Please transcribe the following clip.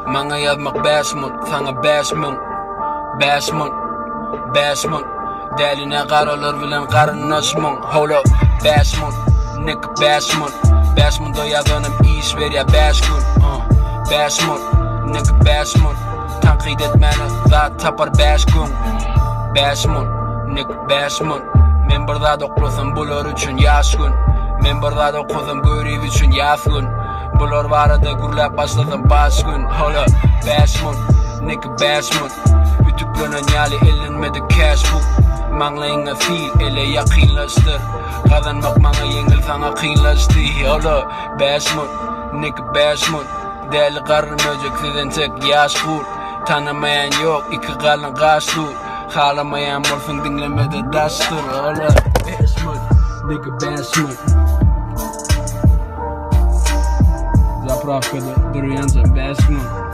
Mga yazmak basmut, sana basmut, basmut, basmut. Deline karalar bilen karınlaşmın. Hold up, basmut, nigga basmut. Basmut o yazanım iş ver ya baskun. Basmut, nigga basmut. Tankid etmeni zat tapar baskun. Basmut, nigga basmut. Men birda doklusam bular üçün yaşgun. Men birda doklusam görüp üçün yaşgun. Bular barada gurlap başladım başgun. Hold up, basmut, nigga basmut. Ütüklenen yali elinmedi cash book. Manglayınga fil ele yakınlaştır. Kazanmak bana yengil sana kıyınlaştı. Hold up, basmut, nigga basmut. Değerli karın öcek sizden tek yaş kur. Tanımayan yok, iki kalın kaçtı. Halamayan morfin dinlemede daştır. Hold up, basmut, nigga basmut. Zapraszam do Dorianza basmut.